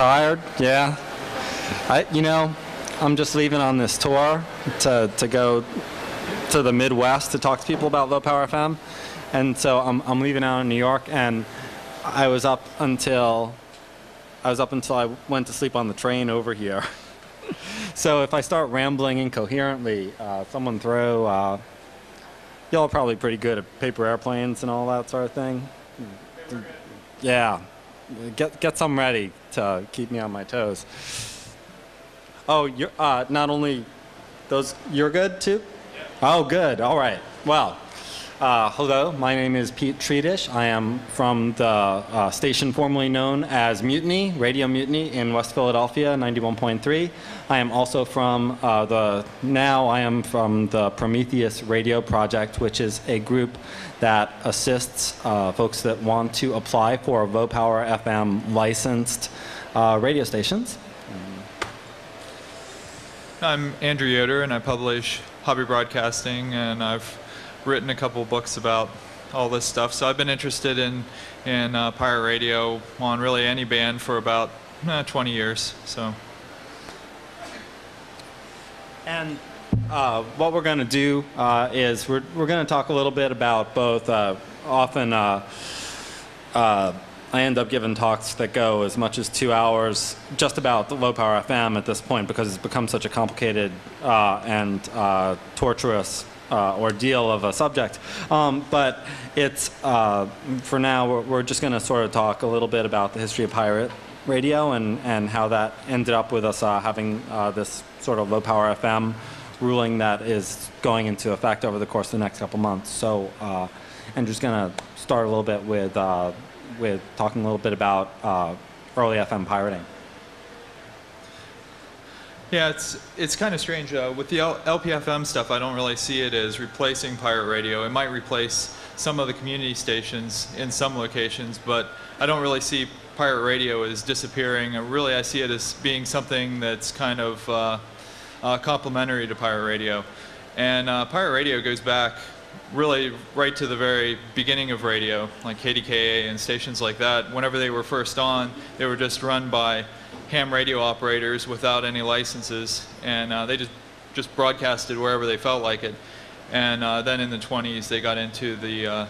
tired? Yeah. I'm just leaving on this tour to go to the Midwest to talk to people about low power FM, and so I'm leaving out in New York, and I was up until I went to sleep on the train over here. So if I start rambling incoherently, someone throw. Y'all are probably pretty good at paper airplanes and all that sort of thing. Yeah, get some ready to keep me on my toes. Oh, you're not only those. You're good too. Yeah. Oh, good. All right. Well, hello. My name is Pete Treatish. I am from the station formerly known as Mutiny, Radio Mutiny in West Philadelphia, 91.3. I am also from the Prometheus Radio Project, which is a group that assists folks that want to apply for low power FM licensed radio stations. I'm Andrew Yoder, and I publish hobby broadcasting, and I've written a couple books about all this stuff. So I've been interested in pirate radio on really any band for about 20 years. So. And what we're going to do is we're going to talk a little bit about both. Often I end up giving talks that go as much as 2 hours just about the low power FM at this point, because it's become such a complicated and torturous ordeal of a subject. But it's, for now, we're just going to sort of talk a little bit about the history of pirate radio and how that ended up with us having this sort of low power FM ruling that is going into effect over the course of the next couple months. So I'm just going to start a little bit with talking a little bit about early FM pirating. Yeah, it's kind of strange. With the LPFM stuff, I don't really see it as replacing pirate radio. It might replace some of the community stations in some locations, but I don't really see pirate radio as disappearing. Really, I see it as being something that's kind of complementary to pirate radio. And pirate radio goes back really right to the very beginning of radio, like KDKA and stations like that. Whenever they were first on, they were just run by ham radio operators without any licenses, and they just broadcasted wherever they felt like it. And then in the 20s, they got into the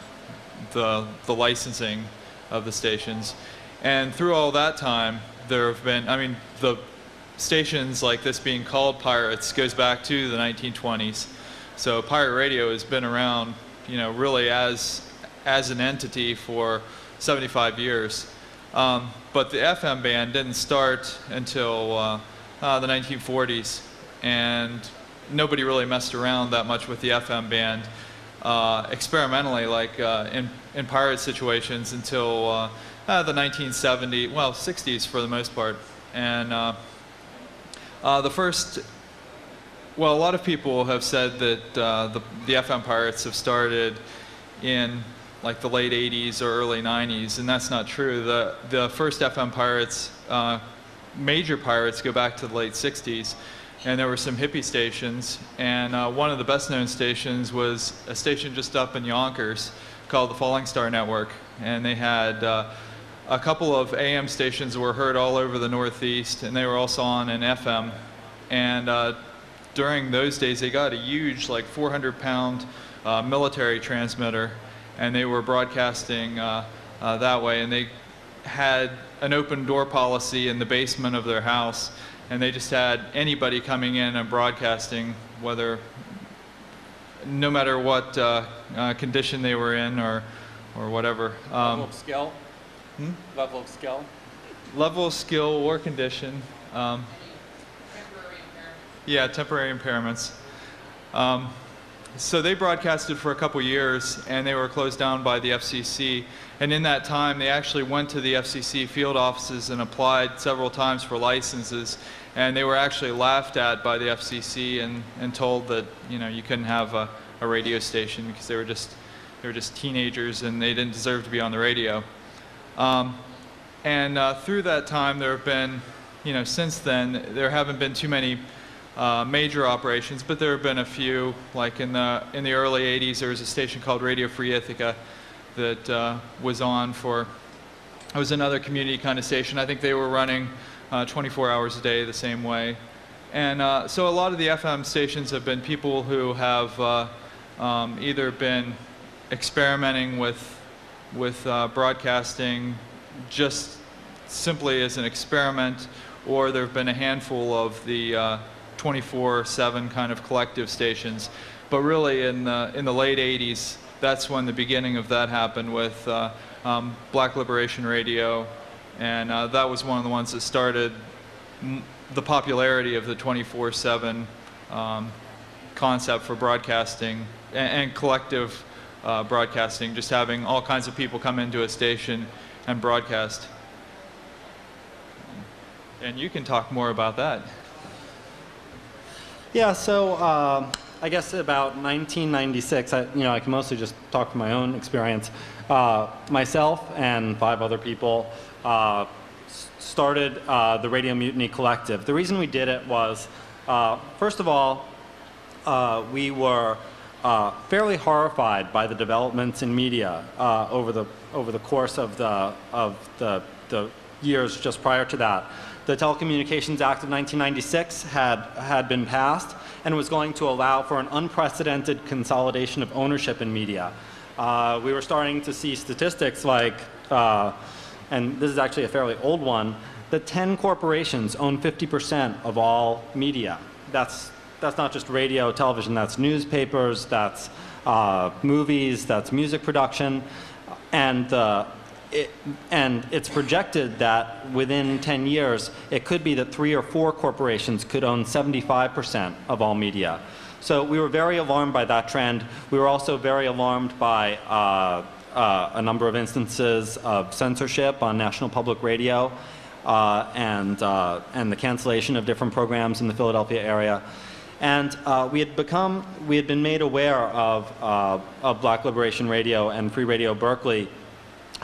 licensing of the stations. And through all that time, there have been, the stations like this being called pirates goes back to the 1920s. So pirate radio has been around, really as an entity for 75 years. But the FM band didn't start until the 1940s, and nobody really messed around that much with the FM band experimentally, like in pirate situations, until the 1970s, well, 60s for the most part. And the first. Well, a lot of people have said that the FM pirates have started in like the late 80s or early 90s, and that's not true. The first FM pirates, major pirates, go back to the late 60s, and there were some hippie stations, and one of the best known stations was a station just up in Yonkers called the Falling Star Network, and they had a couple of AM stations that were heard all over the Northeast, and they were also on an FM. And during those days, they got a huge, like 400-pound military transmitter, and they were broadcasting that way. And they had an open door policy in the basement of their house, and they just had anybody coming in and broadcasting, no matter what condition they were in or whatever. Level of skill? Level of skill? Level of skill or condition. Yeah, temporary impairments. So they broadcasted for a couple years, and they were closed down by the FCC. And in that time, they actually went to the FCC field offices and applied several times for licenses. And they were actually laughed at by the FCC and told that you couldn't have a radio station because they were just teenagers and they didn't deserve to be on the radio. Through that time, there have been, since then, there haven't been too many major operations, but there have been a few. Like in the early 80s, there was a station called Radio Free Ithaca that was on for, it was another community kind of station. I think they were running 24 hours a day the same way. And so a lot of the FM stations have been people who have either been experimenting with broadcasting just simply as an experiment, or there have been a handful of the 24/7 kind of collective stations. But really in the late 80s, that's when the beginning of that happened with Black Liberation Radio, and that was one of the ones that started the popularity of the 24/7 concept for broadcasting and collective broadcasting, just having all kinds of people come into a station and broadcast. And you can talk more about that. Yeah, so I guess about 1996, I can mostly just talk from my own experience. Myself and 5 other people started the Radio Mutiny Collective. The reason we did it was, first of all, we were fairly horrified by the developments in media over the course of the years just prior to that. The Telecommunications Act of 1996 had been passed and was going to allow for an unprecedented consolidation of ownership in media. We were starting to see statistics like, and this is actually a fairly old one, that 10 corporations own 50% of all media. That's not just radio, television, that's newspapers, that's movies, that's music production, and it's projected that within 10 years, it could be that 3 or 4 corporations could own 75% of all media. So we were very alarmed by that trend. We were also very alarmed by a number of instances of censorship on National Public Radio and the cancellation of different programs in the Philadelphia area. And we had been made aware of Black Liberation Radio and Free Radio Berkeley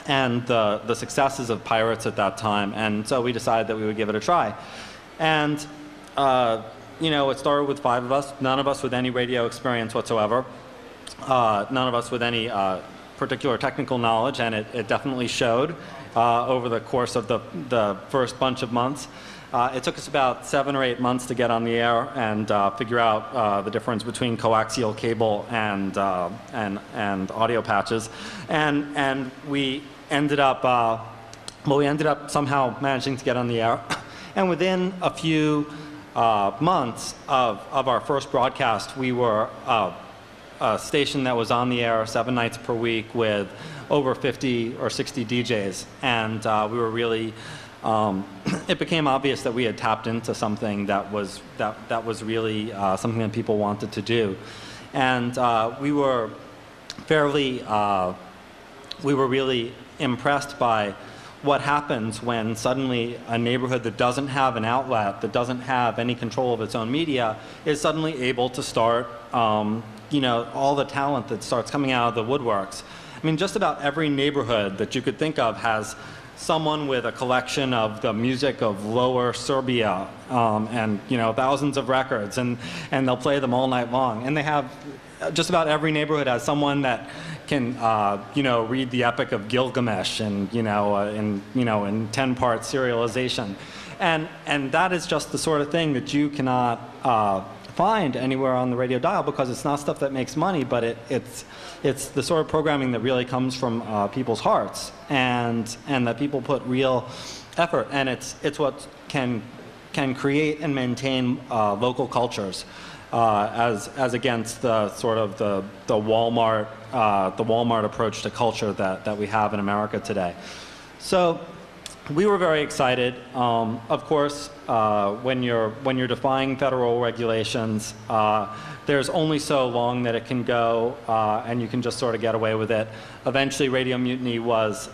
and the successes of pirates at that time, and so we decided that we would give it a try. And it started with 5 of us, none of us with any radio experience whatsoever, none of us with any particular technical knowledge, and it definitely showed over the course of the first bunch of months. It took us about 7 or 8 months to get on the air and figure out the difference between coaxial cable and audio patches, and we ended up somehow managing to get on the air. And within a few months of our first broadcast, we were a station that was on the air 7 nights per week with over 50 or 60 DJs, and we were really. It became obvious that we had tapped into something that was really something that people wanted to do, and we were really impressed by what happens when suddenly a neighborhood that doesn't have an outlet, that doesn't have any control of its own media, is suddenly able to start, all the talent that starts coming out of the woodworks. I mean, just about every neighborhood that you could think of has someone with a collection of the music of Lower Serbia, and thousands of records, and they'll play them all night long. And they have, just about every neighborhood has someone that can read the Epic of Gilgamesh and in 10-part serialization, and that is just the sort of thing that you cannot find anywhere on the radio dial, because it's not stuff that makes money, but it's the sort of programming that really comes from people's hearts, and that people put real effort, and it's what can create and maintain local cultures, as against the sort of the Walmart approach to culture that we have in America today. So we were very excited. Of course, when you're defying federal regulations, there's only so long that it can go, and you can just sort of get away with it. Eventually, Radio Mutiny was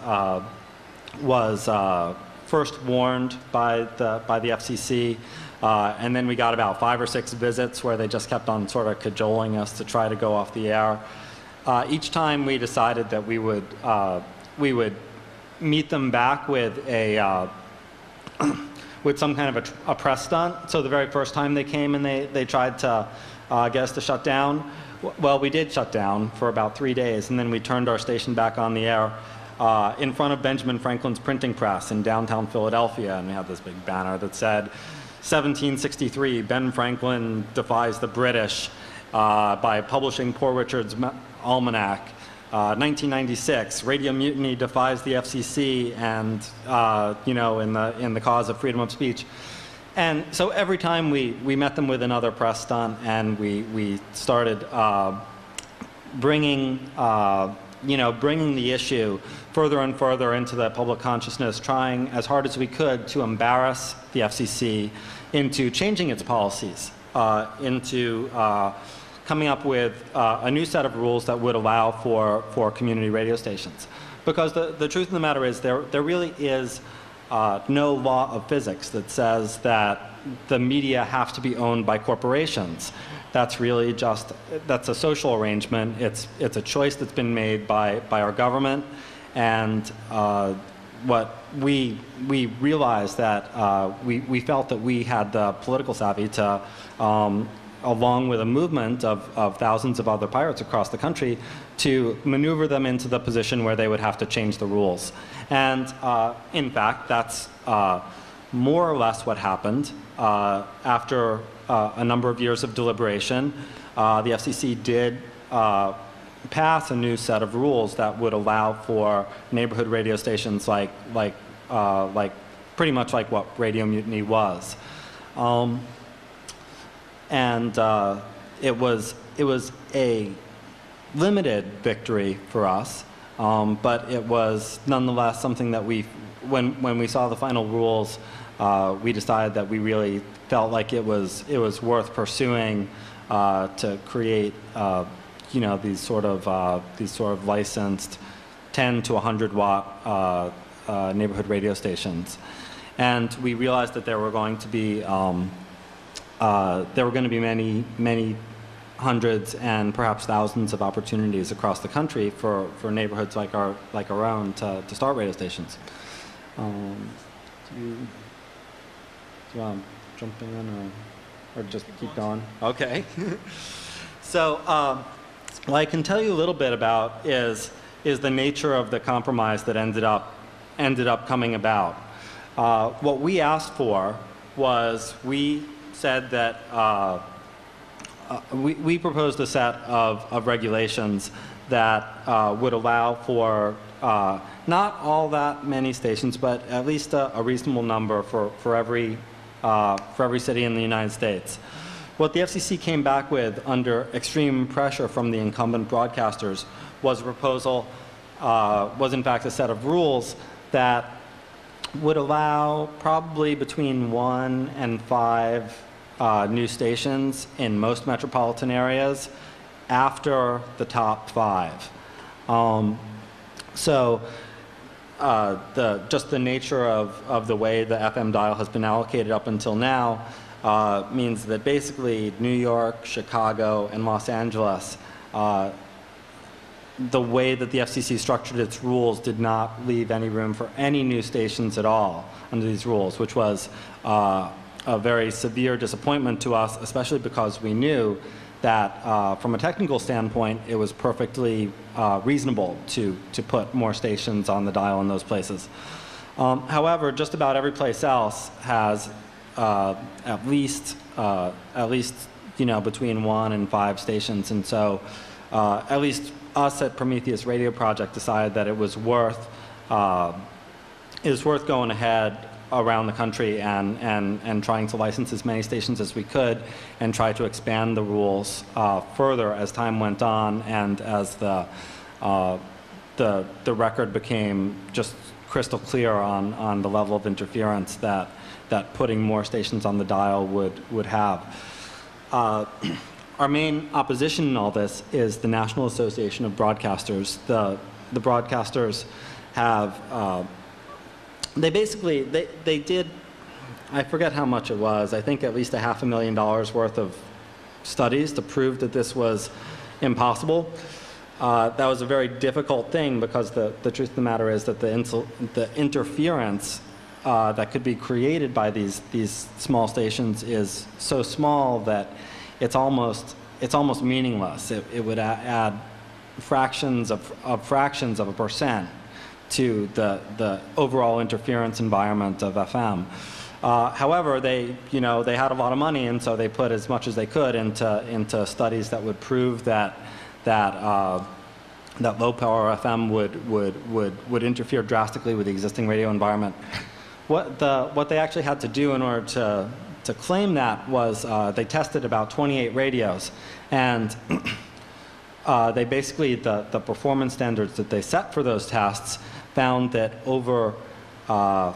first warned by the FCC, and then we got about 5 or 6 visits where they just kept on sort of cajoling us to try to go off the air. Each time we decided that we would meet them back with with some kind of a press stunt. So the very first time they came and they tried to get us to shut down, well, we did shut down for about 3 days, and then we turned our station back on the air. in front of Benjamin Franklin's printing press in downtown Philadelphia, and we had this big banner that said, 1763, Ben Franklin defies the British by publishing Poor Richard's Almanac. 1996, Radio Mutiny defies the FCC and, in the cause of freedom of speech. And so every time we met them with another press stunt, and we started bringing the issue further and further into the public consciousness, trying as hard as we could to embarrass the FCC into changing its policies, into coming up with a new set of rules that would allow for community radio stations. Because the truth of the matter is there really is no law of physics that says that the media have to be owned by corporations. That's really that's a social arrangement. It's a choice that's been made by our government, and what we realized that we felt that we had the political savvy to, along with a movement of thousands of other pirates across the country, to maneuver them into the position where they would have to change the rules. And in fact, that's more or less what happened. After a number of years of deliberation, the FCC did pass a new set of rules that would allow for neighborhood radio stations like pretty much like what Radio Mutiny was. It was a limited victory for us, but it was nonetheless something that when we saw the final rules, we decided that we really felt like it was worth pursuing to create these sort of licensed 10 to 100 watt neighborhood radio stations. And we realized that there were going to be many hundreds and perhaps thousands of opportunities across the country for neighborhoods like our own to start radio stations. Do you want to jump in or just keep going? Okay. So what I can tell you a little bit about is the nature of the compromise that ended up coming about. What we asked for was, we said that we proposed a set of regulations that would allow for not all that many stations, but at least a reasonable number for every city in the United States. What the FCC came back with under extreme pressure from the incumbent broadcasters was a proposal, was in fact a set of rules that would allow probably between 1 and 5 new stations in most metropolitan areas after the top 5. Just the nature of the way the FM dial has been allocated up until now means that basically New York, Chicago, and Los Angeles, the way that the FCC structured its rules did not leave any room for any new stations at all under these rules, which was a very severe disappointment to us, especially because we knew that from a technical standpoint, it was perfectly reasonable to put more stations on the dial in those places. However, just about every place else has at least between 1 and 5 stations, and so at least us at Prometheus Radio Project decided that it was worth going ahead around the country and trying to license as many stations as we could and try to expand the rules further as time went on and as the record became just crystal clear on the level of interference that putting more stations on the dial would have. Our main opposition in all this is the National Association of Broadcasters. The broadcasters have they did, I forget how much it was, I think at least $500,000 worth of studies to prove that this was impossible. That was a very difficult thing because the truth of the matter is that the interference that could be created by these small stations is so small that it's almost meaningless. It would add fractions of a percent to the overall interference environment of FM. However, they had a lot of money, and so they put as much as they could into studies that would prove that low power FM would interfere drastically with the existing radio environment. What they actually had to do in order to claim that was they tested about 28 radios, and they basically, the performance standards that they set for those tests found that over, I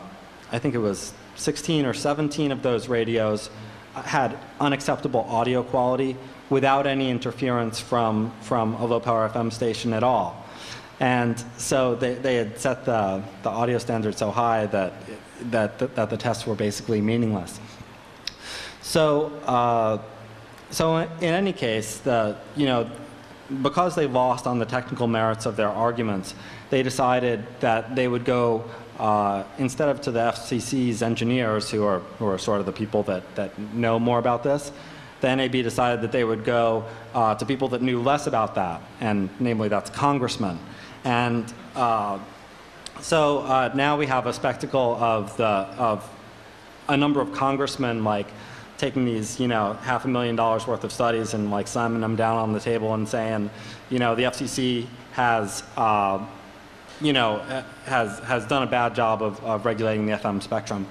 think it was 16 or 17 of those radios had unacceptable audio quality without any interference from a low power FM station at all. And so they had set the audio standard so high that the tests were basically meaningless. So in any case, because they lost on the technical merits of their arguments, they decided that they would go, instead of to the FCC's engineers, who are sort of the people that know more about this, the NAB decided that they would go to people that knew less about that, and namely that's congressmen. And so now we have a spectacle of a number of congressmen taking these, $500,000 worth of studies and slamming them down on the table and saying, the FCC has done a bad job of regulating the FM spectrum.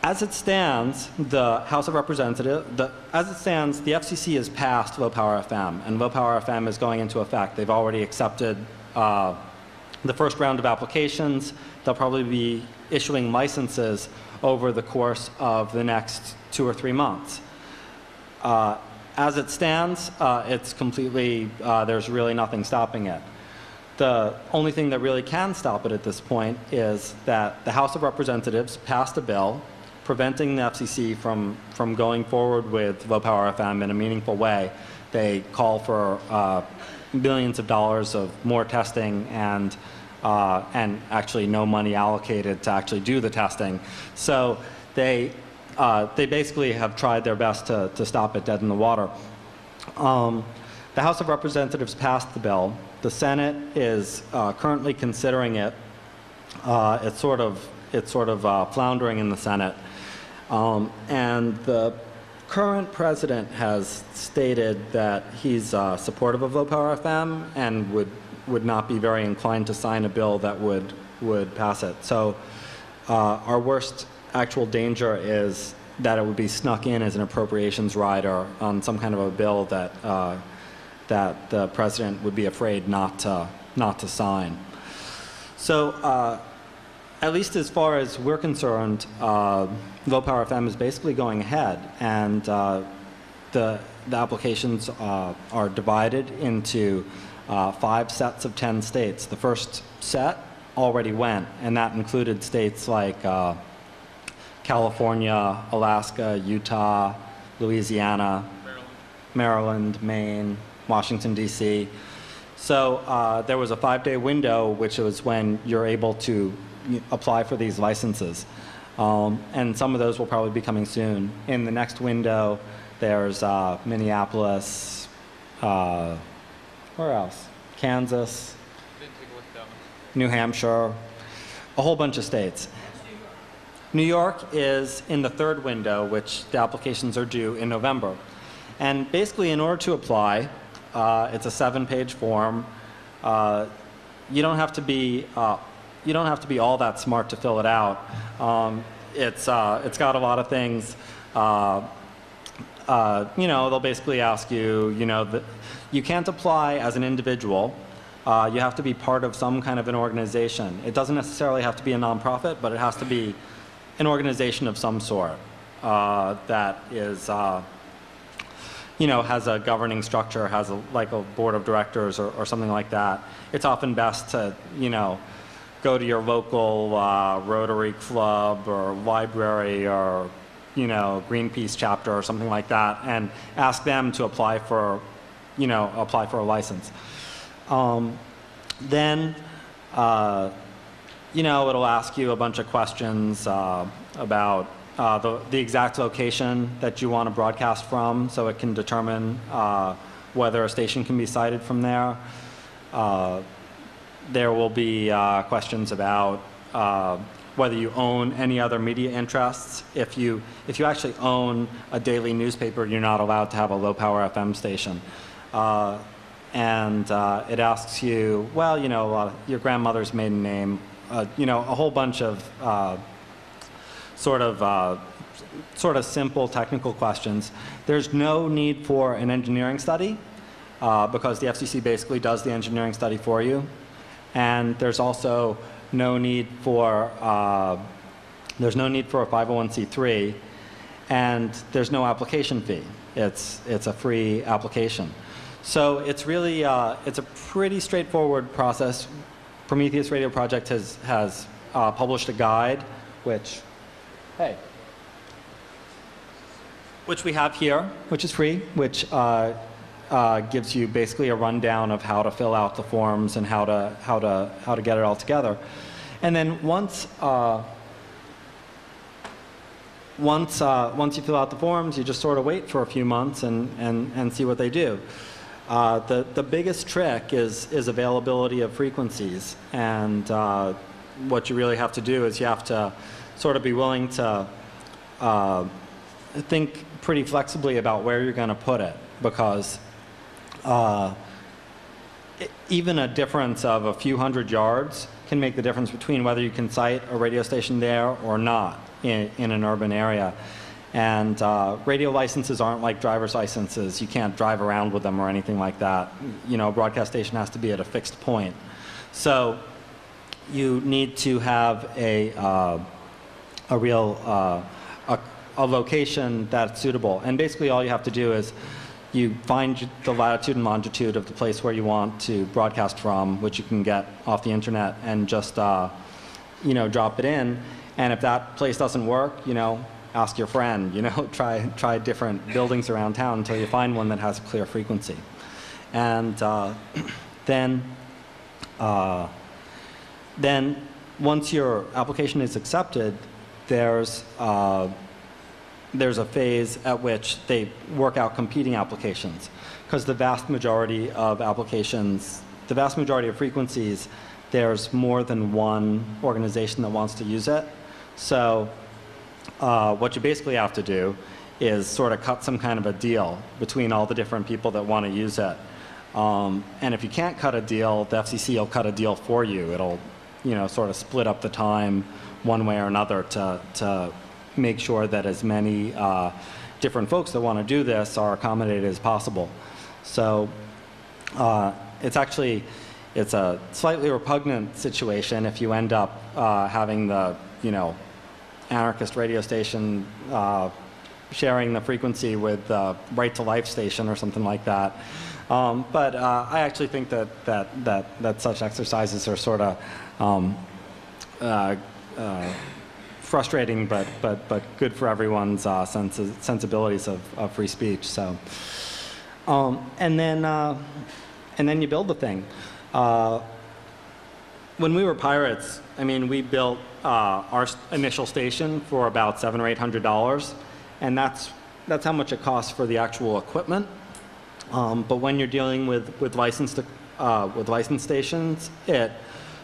As it stands, the House of Representatives, as it stands, the FCC has passed low power FM, and low power FM is going into effect. They've already accepted the first round of applications. They'll probably be issuing licenses over the course of the next 2 or 3 months. As it stands, it's completely, there's really nothing stopping it. The only thing that really can stop it at this point is that the House of Representatives passed a bill preventing the FCC from going forward with low power FM in a meaningful way. They call for billions of dollars of more testing and actually no money allocated to actually do the testing. So they basically have tried their best to stop it dead in the water. The House of Representatives passed the bill. The Senate is currently considering it. It's sort of floundering in the Senate. And the current president has stated that he's supportive of low power FM and would not be very inclined to sign a bill that would pass it. So our worst actual danger is that it would be snuck in as an appropriations rider on some kind of a bill that the president would be afraid not to sign. So at least as far as we're concerned, low power FM is basically going ahead, and the applications are divided into 5 sets of 10 states. The first set already went, and that included states like California, Alaska, Utah, Louisiana, Maryland, Maine, Washington, D.C. So there was a 5-day window, which was when you're able to apply for these licenses. And some of those will probably be coming soon. In the next window, there's Minneapolis, where else? Kansas, New Hampshire, a whole bunch of states. New York is in the 3rd window, which the applications are due in November. And basically, in order to apply, it's a 7-page form. You don't have to be all that smart to fill it out. It's got a lot of things. They'll basically ask you, you can't apply as an individual. You have to be part of some kind of an organization. It doesn't necessarily have to be a nonprofit, but it has to be an organization of some sort that is, has a governing structure, has like a board of directors or something like that. It's often best to, go to your local Rotary Club or library or, Greenpeace chapter or something like that, and ask them to apply for, a license. Then, it'll ask you a bunch of questions about the exact location that you want to broadcast from, so it can determine whether a station can be cited from there. there will be questions about whether you own any other media interests. If you actually own a daily newspaper, you're not allowed to have a low-power FM station. And it asks you, well, you know, your grandmother's maiden name, you know, a whole bunch of sort of simple technical questions. There's no need for an engineering study because the FCC basically does the engineering study for you. And there's also no need for a 501c3, and there's no application fee. It's a free application. So it's really it's a pretty straightforward process. Prometheus Radio Project has published a guide, which we have here, which is free, which gives you basically a rundown of how to fill out the forms and how to get it all together. And then once you fill out the forms, you just sort of wait for a few months and see what they do. The biggest trick is availability of frequencies, and what you really have to do is you have to sort of be willing to think pretty flexibly about where you're going to put it, because even a difference of a few hundred yards can make the difference between whether you can site a radio station there or not in an urban area. And radio licenses aren't like driver's licenses. You can't drive around with them or anything like that. You know, a broadcast station has to be at a fixed point. So you need to have a location that's suitable. And basically all you have to do is you find the latitude and longitude of the place where you want to broadcast from, which you can get off the internet, and just you know, drop it in. And if that place doesn't work, you know, ask your friend. You know, try different buildings around town until you find one that has a clear frequency. And then once your application is accepted, there's a phase at which they work out competing applications, because the vast majority of applications, the vast majority of frequencies, there's more than one organization that wants to use it. So what you basically have to do is sort of cut some kind of a deal between all the different people that want to use it. And if you can't cut a deal, the FCC will cut a deal for you. It'll, you know, sort of split up the time one way or another to make sure that as many different folks that want to do this are accommodated as possible. So it's a slightly repugnant situation if you end up having the, you know, anarchist radio station sharing the frequency with the Right to Life station or something like that. But I actually think that such exercises are sort of frustrating, but good for everyone's sensibilities of free speech. So, and then you build the thing. When we were pirates, I mean, we built our initial station for about $700 or $800, and that's how much it costs for the actual equipment. But when you're dealing with licensed stations, it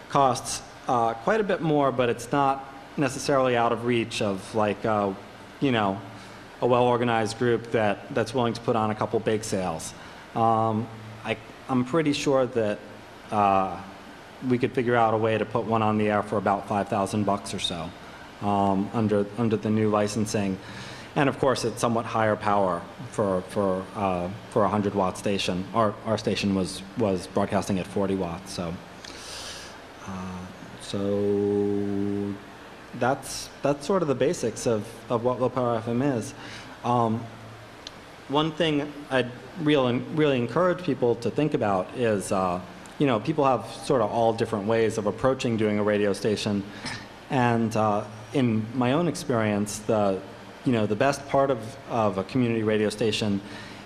costs quite a bit more, but it's not necessarily out of reach of, like, you know, a well-organized group that's willing to put on a couple bake sales. I'm pretty sure that we could figure out a way to put one on the air for about $5,000 or so under the new licensing. And of course, it's somewhat higher power for a 100-watt station. Our station was broadcasting at 40 watts. So that's sort of the basics of what low power FM is. One thing I'd really encourage people to think about is, you know, people have sort of all different ways of approaching doing a radio station, and in my own experience, the best part of a community radio station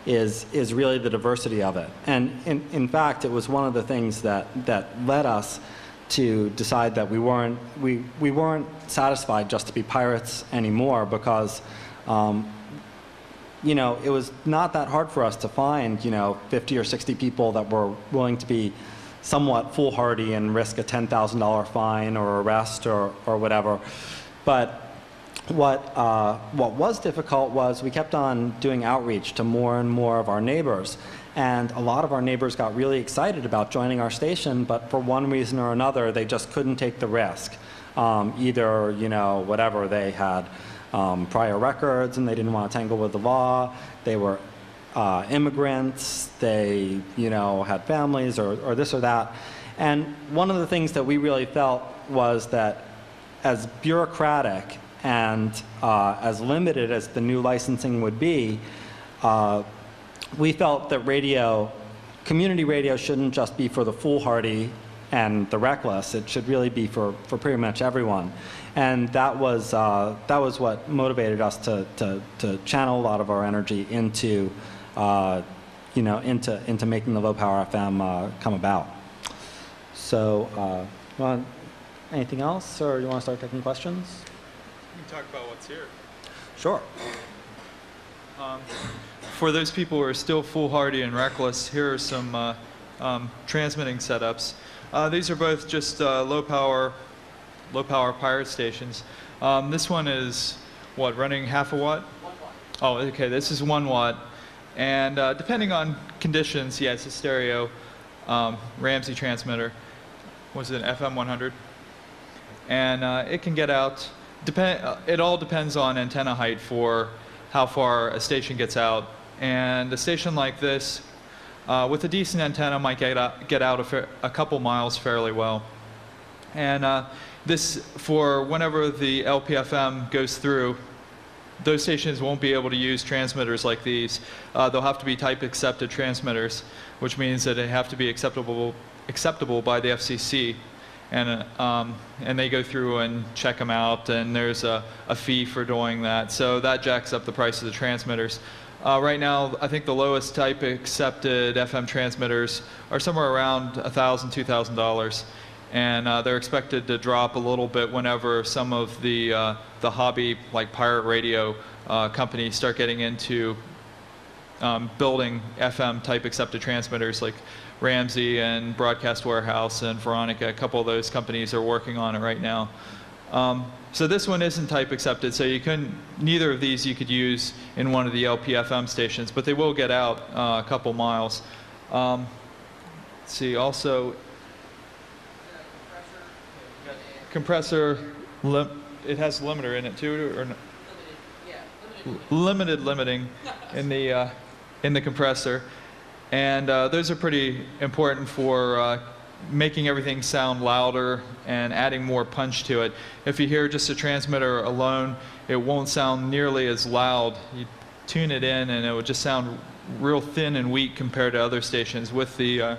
is really the diversity of it. And in fact, it was one of the things that led us to decide that we weren't satisfied just to be pirates anymore, because you know, it was not that hard for us to find, you know, 50 or 60 people that were willing to be somewhat foolhardy and risk a $10,000 fine or arrest or whatever. But what was difficult was we kept on doing outreach to more and more of our neighbors. And a lot of our neighbors got really excited about joining our station, but for one reason or another, they just couldn't take the risk. Either, whatever, they had prior records and they didn't want to tangle with the law. They were immigrants. They, had families or this or that. And one of the things that we really felt was that as bureaucratic and as limited as the new licensing would be, we felt that community radio shouldn't just be for the foolhardy and the reckless. It should really be for pretty much everyone. And that was what motivated us to channel a lot of our energy into into making the Low Power FM come about. So, anything else, or you want to start taking questions? We can talk about what's here. Sure. For those people who are still foolhardy and reckless, here are some transmitting setups. These are both just low power pirate stations. This one is running half a watt? 1 watt. Oh, okay. This is 1 watt, and depending on conditions, yeah, it's a stereo Ramsey transmitter. Was it an FM 100? And it can get out. It all depends on antenna height for how far a station gets out. And a station like this, with a decent antenna, might get out a couple miles fairly well. And this, for whenever the LPFM goes through, those stations won't be able to use transmitters like these. They'll have to be type-accepted transmitters, which means that they have to be acceptable by the FCC. And they go through and check them out, and there's a fee for doing that. So that jacks up the price of the transmitters. Right now, I think the lowest type accepted FM transmitters are somewhere around $1,000, $2,000, and they're expected to drop a little bit whenever some of the hobby, like pirate radio companies, start getting into building FM type accepted transmitters, like Ramsey and Broadcast Warehouse and Veronica. A couple of those companies are working on it right now. So this one isn't type accepted, so neither of these you could use in one of the LPFM stations, but they will get out a couple miles. Let's see, also compressor, it has limiter in it too, or no? Limited limiting in the compressor, and those are pretty important for making everything sound louder and adding more punch to it. If you hear just a transmitter alone, it won't sound nearly as loud. You tune it in and it would just sound real thin and weak compared to other stations. With the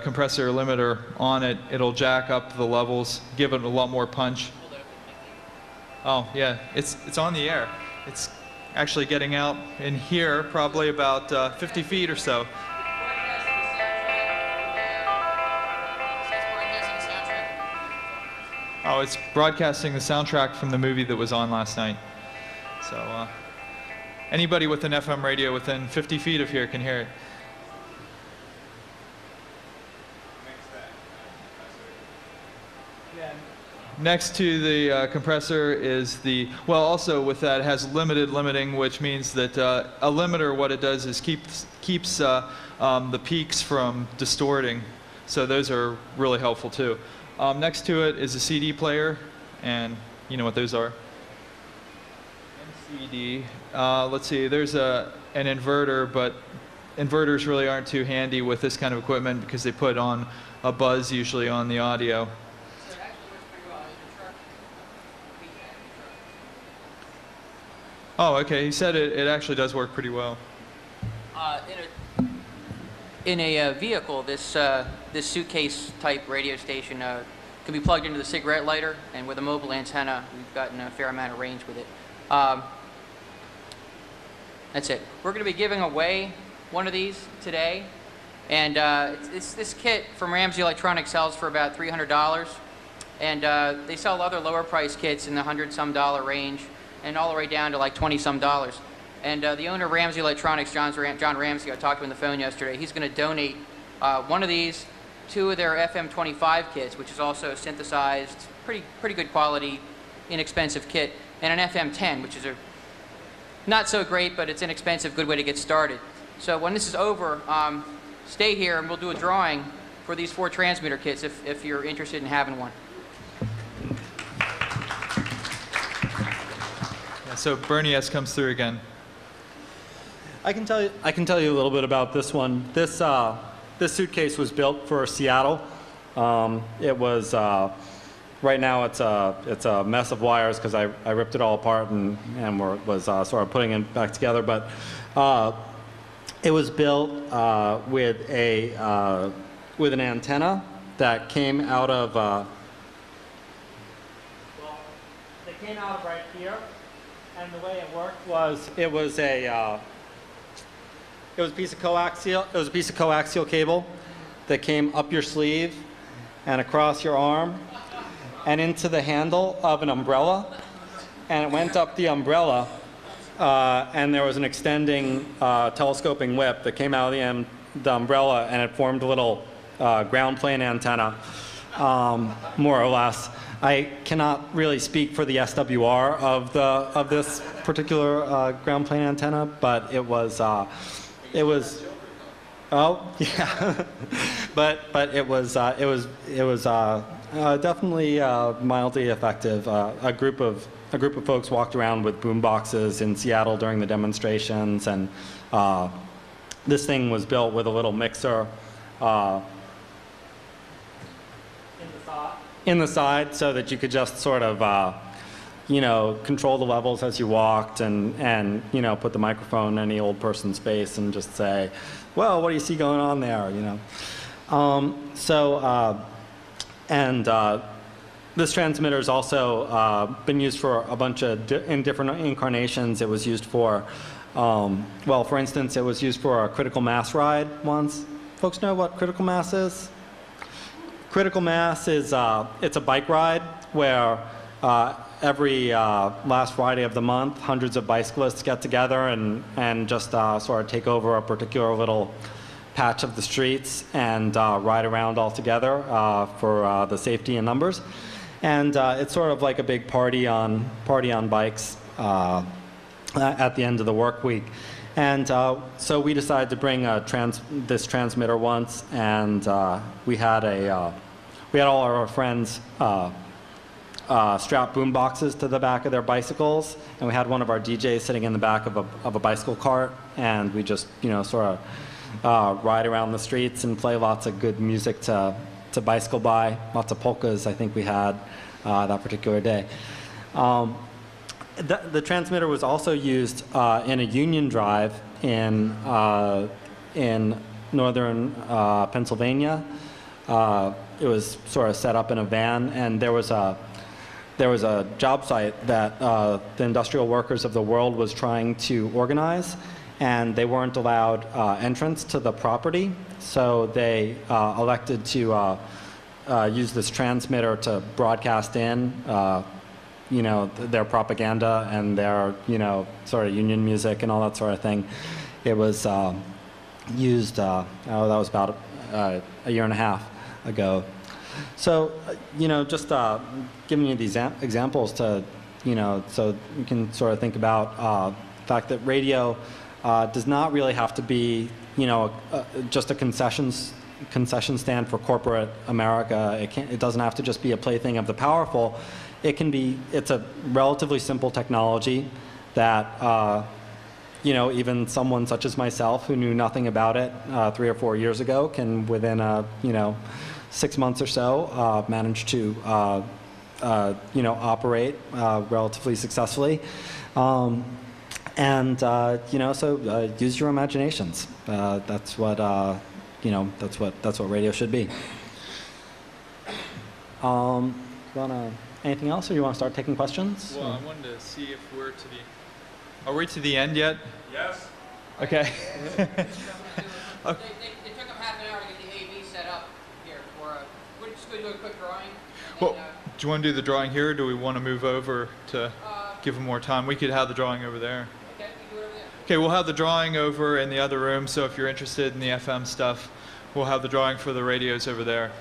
compressor limiter on it, it'll jack up the levels, give it a lot more punch. Oh yeah, it's on the air. It's actually getting out in here, probably about 50 feet or so. Oh, it's broadcasting the soundtrack from the movie that was on last night. So anybody with an FM radio within 50 feet of here can hear it. Next to the compressor is also with that it has limiting, which means that a limiter, what it does is keeps the peaks from distorting. So those are really helpful too. Next to it is a CD player, and you know what those are? CD. Let's see, there's an inverter, but inverters really aren't too handy with this kind of equipment because they put on a buzz usually on the audio. So it actually works pretty well. Oh, okay. He said it actually does work pretty well. In a vehicle, this suitcase type radio station can be plugged into the cigarette lighter, and with a mobile antenna, we've gotten a fair amount of range with it. That's it. We're going to be giving away one of these today, and this kit from Ramsey Electronics sells for about $300, and they sell other lower price kits in the $100-some range, and all the way down to like $20-some. And the owner of Ramsey Electronics, John Ramsey, I talked to him on the phone yesterday, he's going to donate one of these 2 of their FM25 kits, which is also synthesized, pretty good quality, inexpensive kit, and an FM10, which is a not so great, but it's inexpensive, good way to get started. So when this is over, stay here and we'll do a drawing for these 4 transmitter kits if you're interested in having one. Yeah, so Bernie S comes through again. I can tell you a little bit about this one. This suitcase was built for Seattle. It was right now it's a mess of wires because I ripped it all apart and was sort of putting it back together. But it was built with an antenna that came out of they came out of right here, and the way it worked was it was a piece of coaxial cable that came up your sleeve and across your arm and into the handle of an umbrella, and it went up the umbrella, and there was an extending telescoping whip that came out of the umbrella, and it formed a little ground plane antenna, more or less. I cannot really speak for the SWR of this particular ground plane antenna, but it was oh yeah, but it was definitely mildly effective. A group of folks walked around with boom boxes in Seattle during the demonstrations, and this thing was built with a little mixer in the side, so that you could just sort of control the levels as you walked, and put the microphone in any old person's face and just say, well, what do you see going on there, this transmitter has also been used for a bunch of in different incarnations. It was used for, well, for instance, it was used for a critical mass ride once. Folks know what critical mass is? Critical mass is it's a bike ride where every last Friday of the month, hundreds of bicyclists get together and just sort of take over a particular little patch of the streets and ride around all together for the safety in numbers. And it's sort of like a big party on bikes at the end of the work week. And so we decided to bring this transmitter once, and we had all our friends strap boom boxes to the back of their bicycles, and we had one of our DJs sitting in the back of a bicycle cart, and we just sort of ride around the streets and play lots of good music to bicycle by. Lots of polkas, I think we had that particular day. The transmitter was also used in a union drive in northern Pennsylvania. It was sort of set up in a van, and there was a job site that the industrial workers of the world was trying to organize, and they weren't allowed entrance to the property, so they elected to use this transmitter to broadcast in their propaganda and their sort of union music and all that sort of thing. It was used that was about a year and a half ago. So just giving you these examples to so you can sort of think about the fact that radio does not really have to be just a concession stand for corporate America. It doesn't have to just be a plaything of the powerful. It's a relatively simple technology that even someone such as myself who knew nothing about it 3 or 4 years ago can, within 6 months or so, manage to operate relatively successfully. So use your imaginations. That's what that's what radio should be. Anything else, or you want to start taking questions? Well, I wanted to see if are we to the end yet? Yes. Okay. They took them half an hour to get the AV set up here. We're just going to do a quick drawing. Well, do you want to do the drawing here, or do we want to move over to give them more time? We could have the drawing over there. Okay, we can do it over there. Okay, we'll have the drawing over in the other room, so if you're interested in the FM stuff, we'll have the drawing for the radios over there.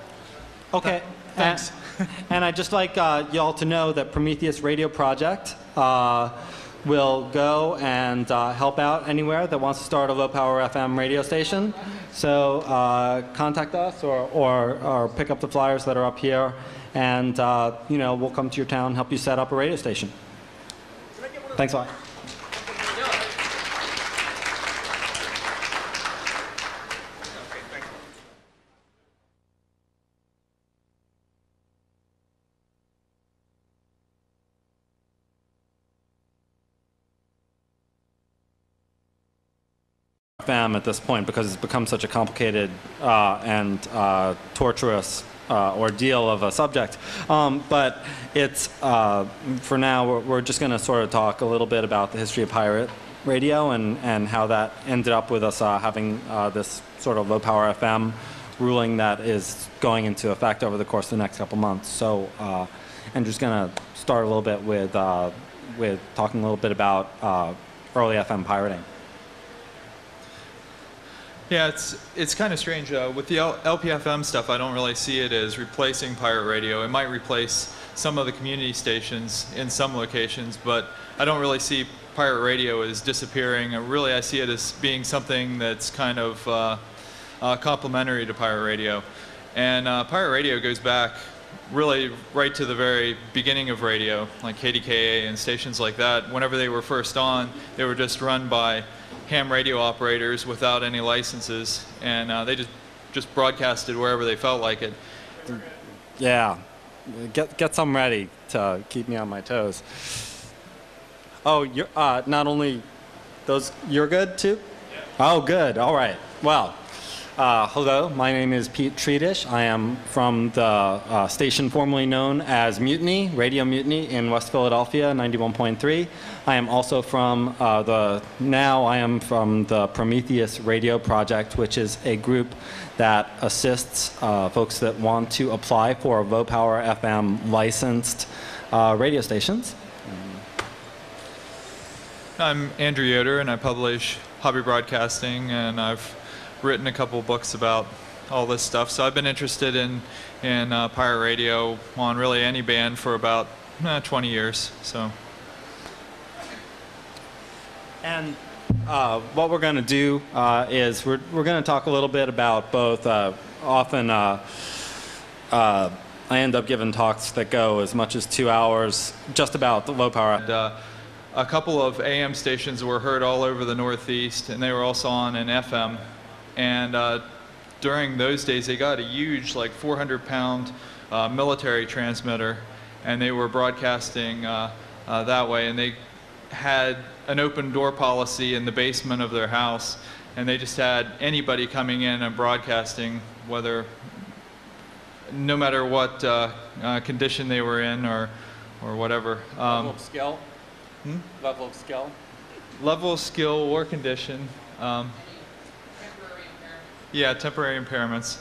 Okay. Thanks. And I'd just like y'all to know that Prometheus Radio Project will go and help out anywhere that wants to start a low-power FM radio station. So contact us or pick up the flyers that are up here, and you know, we'll come to your town and help you set up a radio station. Thanks a lot. FM at this point, because it's become such a complicated and torturous ordeal of a subject. But it's, for now, we're just going to sort of talk a little bit about the history of pirate radio and how that ended up with us having this sort of low-power FM ruling that is going into effect over the course of the next couple months. So I'm just going to start a little bit with talking a little bit about early FM pirating. Yeah, it's kind of strange. With the LPFM stuff, I don't really see it as replacing pirate radio. It might replace some of the community stations in some locations, but I don't really see pirate radio as disappearing. Really, I see it as being something that's kind of complementary to pirate radio. And pirate radio goes back really right to the very beginning of radio, like KDKA and stations like that. Whenever they were first on, they were just run by ham radio operators without any licenses, and they just broadcasted wherever they felt like it. Yeah, get some ready to keep me on my toes. Oh, you're not only those, you're good too? Yeah. Oh, good. All right. Well, hello. My name is Pete Treatish. I am from the station formerly known as Mutiny, Radio Mutiny in West Philadelphia, 91.3. I am also from I am from the Prometheus Radio Project, which is a group that assists folks that want to apply for low-power FM licensed radio stations. I'm Andrew Yoder, and I publish Hobby Broadcasting, and I've written a couple books about all this stuff. So I've been interested in pirate radio on really any band for about 20 years. So. And what we're going to do is we're going to talk a little bit about both. Often I end up giving talks that go as much as 2 hours just about the low power. And, a couple of AM stations were heard all over the Northeast, and they were also on an FM. And during those days, they got a huge, like 400-pound military transmitter, and they were broadcasting that way. And they had an open door policy in the basement of their house, and they just had anybody coming in and broadcasting, no matter what condition they were in or whatever. Level of skill? Level of skill? Level of skill or condition. Yeah, temporary impairments.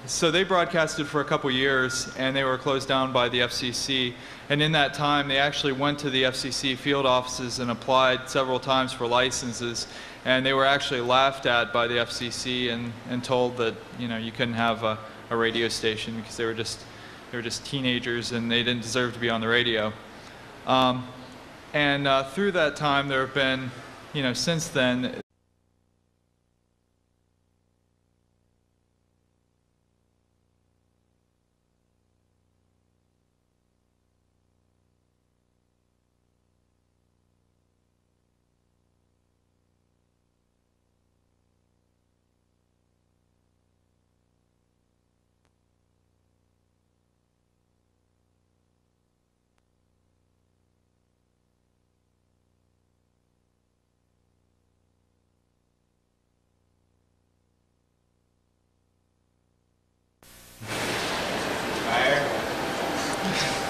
So they broadcasted for a couple years, and they were closed down by the FCC. And in that time, they actually went to the FCC field offices and applied several times for licenses. And they were actually laughed at by the FCC and told that you couldn't have a radio station because they were just teenagers and they didn't deserve to be on the radio. And through that time, there have been, since then.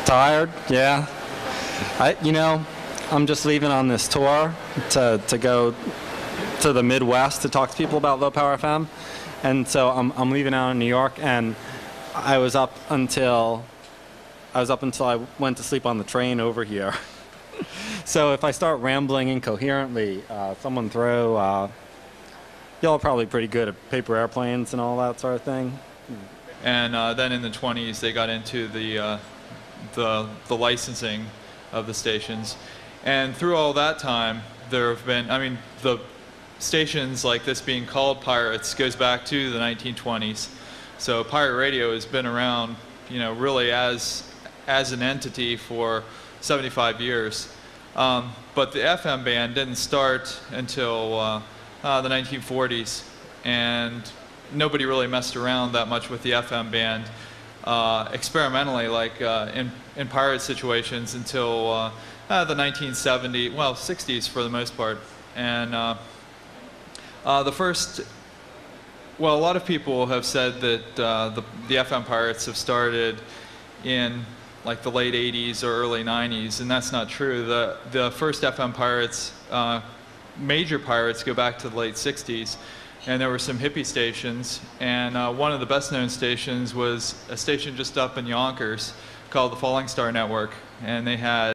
Tired? Yeah. I'm just leaving on this tour to go to the Midwest to talk to people about low power FM, and so I'm leaving out in New York, and I was up until I went to sleep on the train over here. So if I start rambling incoherently, someone throw y'all are probably pretty good at paper airplanes and all that sort of thing. And then in the 20s, they got into the licensing of the stations. And through all that time, there have been, I mean, the stations like this being called pirates goes back to the 1920s. So pirate radio has been around, you know, really as an entity for 75 years. But the FM band didn't start until the 1940s, and nobody really messed around that much with the FM band experimentally, like in pirate situations, until the 1970s, well, 60s for the most part. And the first, well, a lot of people have said that the FM pirates have started in like the late 80s or early 90s, and that's not true. The first FM pirates, major pirates, go back to the late 60s, and there were some hippie stations, and one of the best known stations was a station just up in Yonkers called the Falling Star Network, and they had